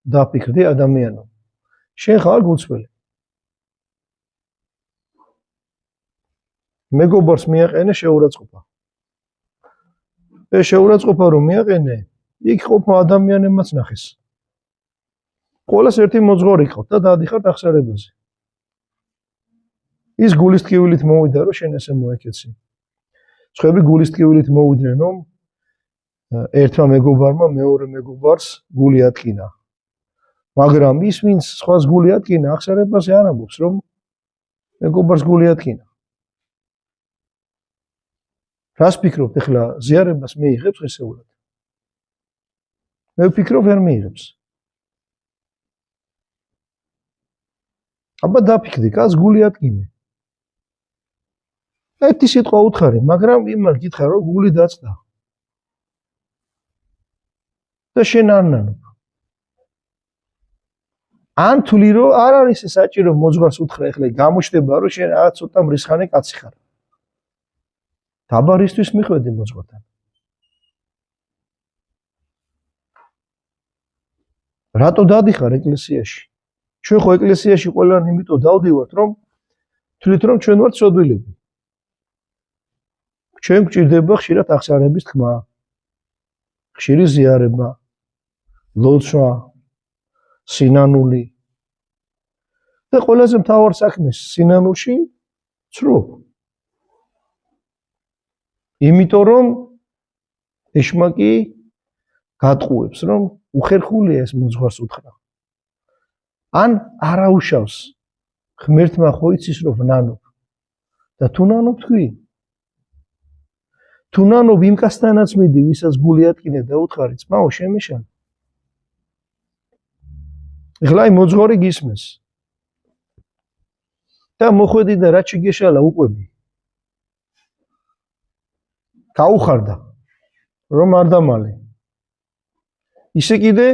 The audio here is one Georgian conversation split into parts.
დაფიქრდი ადამიანო. შენ ხარ გულწრფელი. მეგობარს მიაყენე შეურაცხყოფა. ეს შეურაცხყოფა რომ მიაყენე, იქ ყოფნა ადამიანებმაც ნახეს. ყველას ერთი მოძღვარი ყავთ და დაადიხართ აღსარებაზე. ის გულის ტკივილით მოვიდა რომ შენ ესე მოეკეცი. სხვები გულის ტკივილით მოვიდნენ რომ ერთმა მეგობარმა მეორე მეგობარს გული ატკინა. მაგრამ ის ვინც სხვას გული ატკინა აღსარებაზე არ ამბობს რომ მეგობარს გული ატკინა. რას ფიქრობთ ეხლა ზიარებას მიიღებს ესეულად? მე ვფიქრობ ვერ მიიღებს. აბა დაფიქრდი, კაც გული ატკინე. ერთი სიტყვა უთხარი, მაგრამ იმან გითხრა რომ გული დაწდა. და შენ არ ნანობ. ან თვლი რომ არ არის საჭირო მოძღვარს უთხრა ეხლა გამოჩნდება რომ შენ რაღაც ცოტა მრისხანე კაცი ხარ. დაბარისთვის მიხვედი მოძღვართან. რატო დადიხარ ეკლესიაში? ჩვენ ხო ეკლესიაში ყველანი იმიტომ დავდივართ რომ თვლით რომ ჩვენ ვართ სოდვილები. ჩვენ გვჭირდება ხშირად აღსარების თქმა, ხშირი ზიარება, ლოცვა, სინანული. და ყველაზე მთავარ საქმეს სინანულში ცრუ. იმიტომ რომ ეშმაკი გატყუებს რომ უხერხულია ეს მოძღვარს უთხრა. ან არაუშავს ღმერთმა ხო იცის რომ ვნანობ და თუ ნანობ თქვი. თუ ნანობ იმ კაცთანაც მიდი ვისაც გული ატკინე და უთხარი ძმაო შემეშალე. ეხლა აი მოძღვარი გისმეს. და მოხვედი და რაც შეგეშალა უყვები. გაუხარდა რომ არ დამალე. ისე კიდე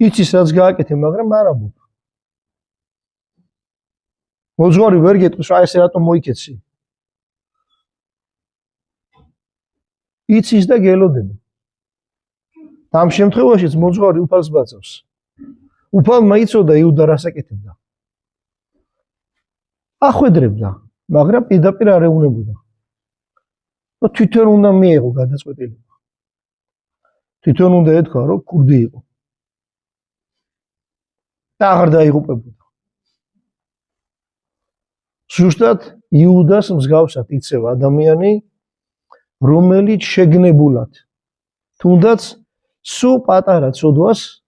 იცის რაც გააკეთე, მაგრამ არ ამბობ. მოძღვარი ვერ გეტყვის რა ესე რატომ მოიქეცი. იცის და გელოდება. ამ შემთხვევაშიც მოძღვარი უფალს ბაწევს. უფალმა იცოდა იუდა რას აკეთებდა. ახვედრებდა, მაგრამ პირდაპირ არ ეუბნებოდა. და თვითონ უნდა მიეღო გადაწყვეტილება. თვითონ უნდა ეთქვა რომ ქურდი იყო. და აღარ დაიღუპებოდა. ზუსტად იუდას მსგავსად იცევა ადამიანი, რომელიც შეგნებულად, თუნდაც სულ პატარა ცოდვას